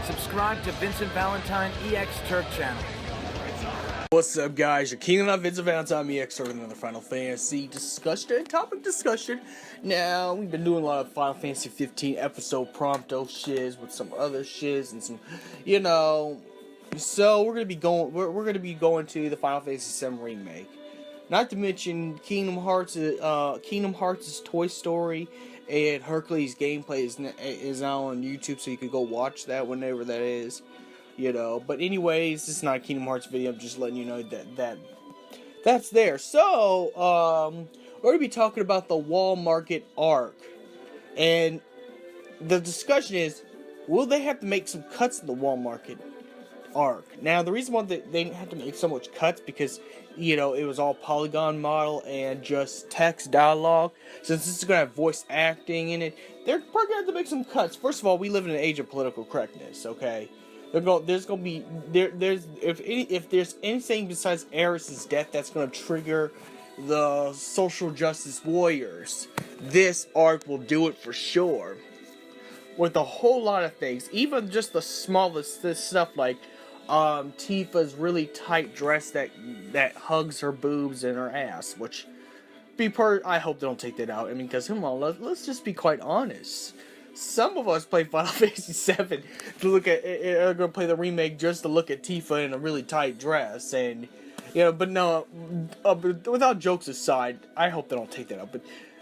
Subscribe to Vincent Valentine EX Turk channel. What's up, guys? You're King of Vincent Valentine EX Turk with another Final Fantasy topic discussion. Now, we've been doing a lot of Final Fantasy 15 episode prompto shiz with some other shiz and some, so we're gonna be going to the Final Fantasy VII Remake. Not to mention Kingdom Hearts' Toy Story and Hercules gameplay is now on YouTube, so you can go watch that whenever that is. But anyways, this is not a Kingdom Hearts video. I'm just letting you know that's there. So we're gonna be talking about the Wallmarket arc, and the discussion is, will they have to make some cuts in the Wallmarket arc? Now, the reason why they didn't have to make so much cuts because it was all polygon model and just text dialogue. Since this is gonna have voice acting in it, they're probably gonna have to make some cuts. First of all, we live in an age of political correctness. Okay, if there's anything besides Aerith's death that's gonna trigger the social justice warriors, this arc will do it for sure. With a whole lot of things, even just the smallest stuff like Tifa's really tight dress that hugs her boobs and her ass, which I hope they don't take that out. I mean, because let's just be quite honest. Some of us play Final Fantasy VII to look at, are gonna play the remake just to look at Tifa in a really tight dress, and but no, without jokes aside, I hope they don't take that out. But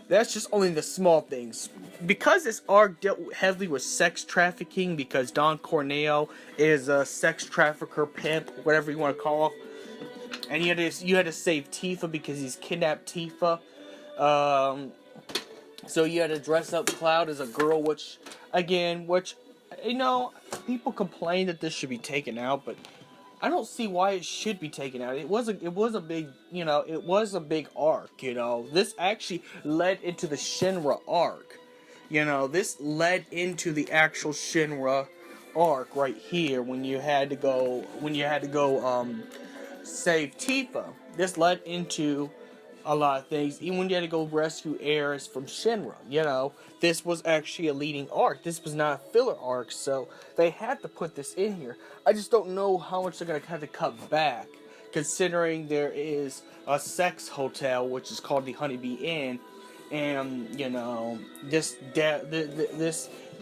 that's just only the small things. Because this arc dealt heavily with sex trafficking, because Don Corneo is a sex trafficker, pimp, whatever you want to call him, and you had to save Tifa because he's kidnapped Tifa. So you had to dress up Cloud as a girl, which people complain that this should be taken out, but I don't see why it should be taken out. It was a big arc. This actually led into the Shinra arc. This led into the actual Shinra arc right here when you had to go save Tifa. This led into a lot of things. Even when you had to go rescue Aerith from Shinra, this was actually a leading arc. This was not a filler arc, so they had to put this in here. I just don't know how much they're gonna have to cut back, considering there is a sex hotel which is called the Honeybee Inn, and this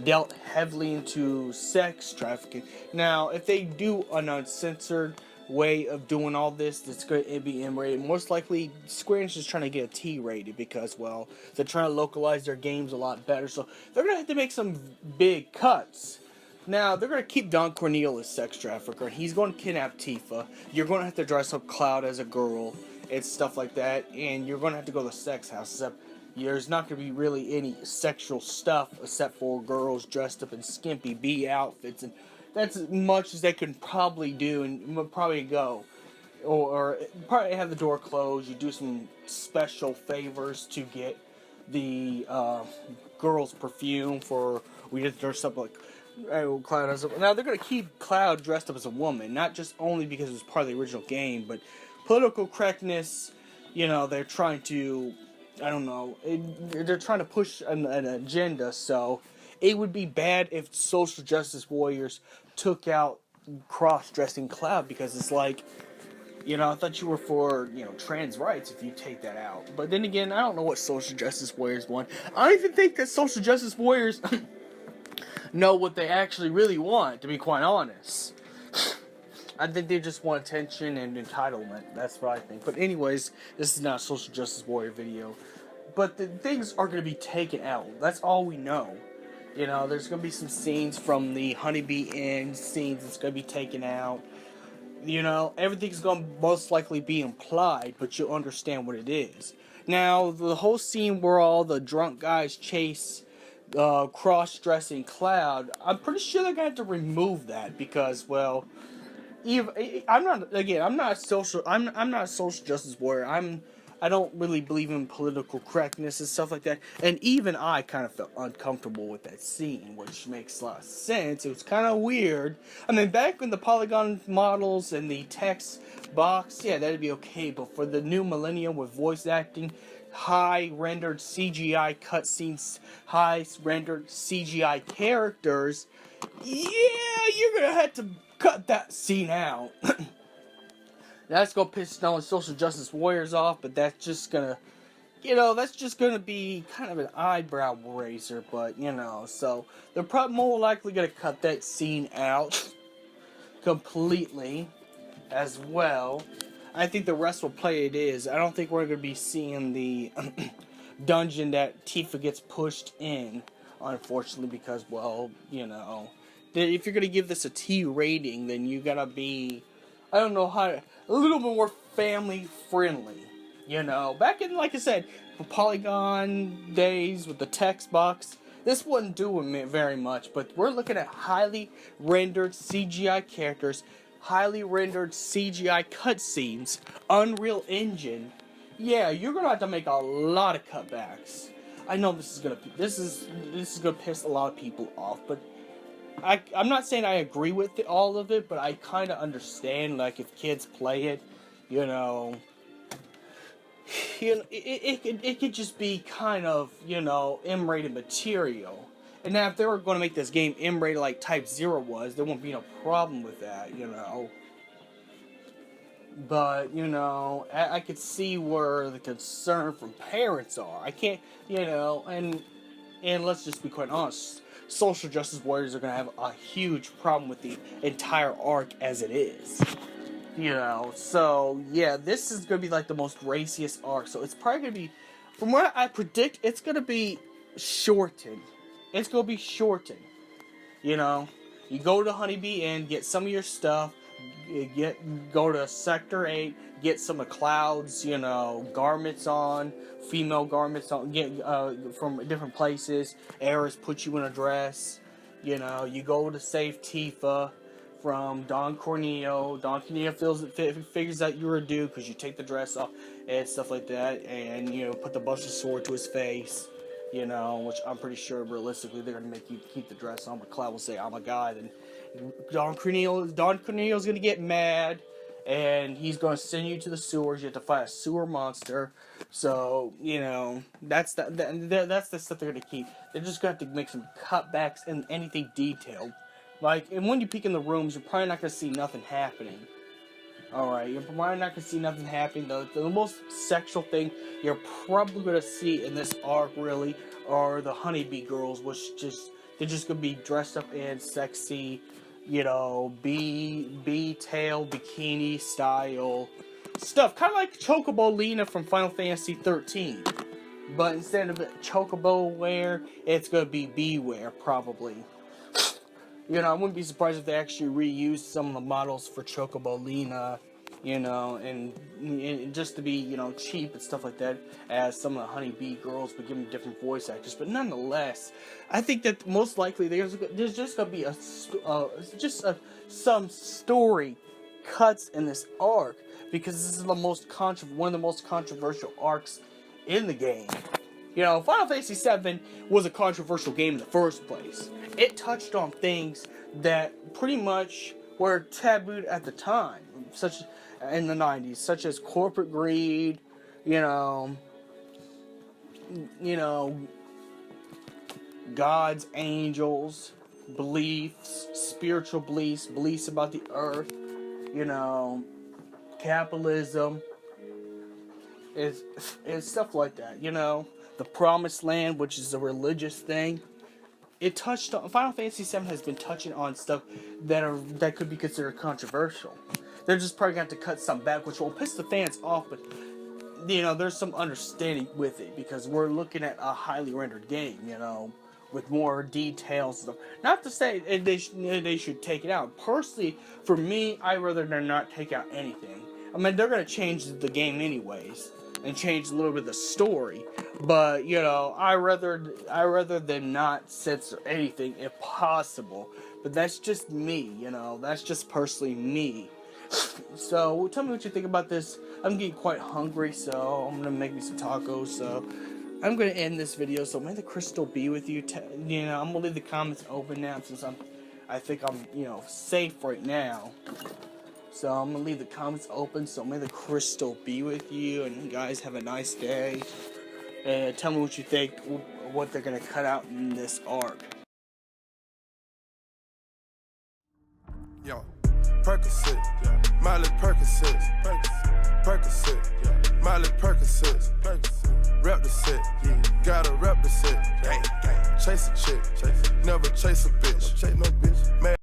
dealt heavily into sex trafficking. Now, if they do an uncensored way of doing all this, it's going to be M-rated. Most likely, Square Enix is trying to get a T-rated because, well, they're trying to localize their games a lot better, so they're going to have to make some big cuts. Now, they're going to keep Don Corneo as sex trafficker, and he's going to kidnap Tifa. You're going to have to dress up Cloud as a girl and stuff like that, and you're going to have to go to the sex house, except there's not going to be really any sexual stuff except for girls dressed up in skimpy B outfits, and that's as much as they can probably do, and probably go. Or probably have the door closed. You do some special favors to get the girl's perfume for, we just dress up like Cloud as a, now they're going to keep Cloud dressed up as a woman, not just only because it was part of the original game, but political correctness, they're trying to, they're trying to push an agenda, so it would be bad if social justice warriors took out cross-dressing Cloud, because it's like, I thought you were for, trans rights if you take that out. But then again, I don't know what social justice warriors want. I don't even think that social justice warriors know what they actually really want, to be quite honest. I think they just want attention and entitlement. That's what I think. But anyways, this is not a social justice warrior video. But the things are going to be taken out. That's all we know. There's going to be some scenes from the Honeybee Inn scenes that's going to be taken out. Everything's going to most likely be implied, but you'll understand what it is. Now, the whole scene where all the drunk guys chase cross-dressing Cloud, I'm pretty sure they're going to have to remove that because, well, I'm not a social justice warrior. I don't really believe in political correctness and stuff like that. And even I kind of felt uncomfortable with that scene, which makes a lot of sense. It was kind of weird. I mean, back when the polygon models and the text box, yeah, that'd be okay. But for the new millennium with voice acting, high rendered CGI cutscenes, high rendered CGI characters, yeah, you're gonna have to cut that scene out. That's gonna piss some social justice warriors off, but that's just gonna, that's just gonna be kind of an eyebrow raiser. But so they're probably more likely gonna cut that scene out completely as well. I think the rest will play it is. I don't think we're gonna be seeing the dungeon that Tifa gets pushed in, unfortunately, because if you're gonna give this a T rating, then you gotta be, I don't know how, a little bit more family friendly. Back in, like I said, the Polygon days with the text box, this wasn't doing it very much. But we're looking at highly rendered CGI characters, highly rendered CGI cutscenes, Unreal Engine. Yeah, you're gonna have to make a lot of cutbacks. I know this is gonna piss a lot of people off, but I'm not saying I agree with all of it, but I kind of understand, like, if kids play it, it could just be kind of, M-rated material. And now if they were going to make this game M-rated like Type 0 was, there won't be no problem with that, But, I could see where the concern from parents are. I can't, and let's just be quite honest, social justice warriors are going to have a huge problem with the entire arc as it is. So, yeah, this is going to be like the most raciest arc. So it's probably going to be, from what I predict, it's going to be shortened. It's going to be shortened. You go to Honeybee Inn, get some of your stuff, go to Sector 8, get some of Cloud's, garments on, female garments on, get from different places. Eris puts you in a dress. You go to save Tifa from Don Corneo. Don Corneo figures out you're a dude because you take the dress off and stuff like that, and put the busted sword to his face. Which I'm pretty sure realistically they're gonna make you keep the dress on, but Cloud will say, "I'm a guy." Then Don Corneo's gonna get mad, and he's gonna send you to the sewers. You have to fight a sewer monster. So that's the stuff they're gonna keep. They're just gonna have to make some cutbacks and anything detailed. Like, and when you peek in the rooms, you're probably not gonna see nothing happening. Alright, you're probably not gonna see nothing happening. The most sexual thing you're probably gonna see in this arc, really, are the Honeybee girls, which they're just gonna be dressed up in sexy, B-tail bikini style stuff, kind of like Chocobo Lena from Final Fantasy 13. But instead of Chocobo wear, it's gonna be B wear, probably. I wouldn't be surprised if they actually reused some of the models for Chocobo Lena, and just to be, cheap and stuff like that, as some of the Honeybee girls, but give them different voice actors. But nonetheless, I think that most likely there's just gonna be some story cuts in this arc, because this is one of the most controversial arcs in the game. Final Fantasy VII was a controversial game in the first place. It touched on things that pretty much were tabooed at the time, such in the 90s, such as corporate greed, gods, angels, beliefs, spiritual beliefs about the earth, capitalism, is stuff like that, the Promised Land, which is a religious thing. It touched on, Final Fantasy VII has been touching on stuff that could be considered controversial. They're just probably going to have to cut some back, which will piss the fans off, but there's some understanding with it, because we're looking at a highly rendered game, with more details and stuff. Not to say they should take it out. Personally, for me, I'd rather than not take out anything. I mean, they're going to change the game anyways, and change a little bit of the story. But, I rather than not censor anything if possible. But that's just me, that's just personally me. So, tell me what you think about this. I'm getting quite hungry, so I'm gonna make me some tacos, so I'm gonna end this video. So may the crystal be with you. I'm gonna leave the comments open now, since I think I'm, safe right now. So I'm gonna leave the comments open, so may the crystal be with you, and you guys have a nice day. and tell me what you think, what they're gonna cut out in this arc. Yo, Percocet, yeah. Miley Percocet, Percocet, Miley Percocet, rep the set, yeah. Gotta rep the set, gang, gang. Chase a chick, never chase a bitch, chase no bitch, man.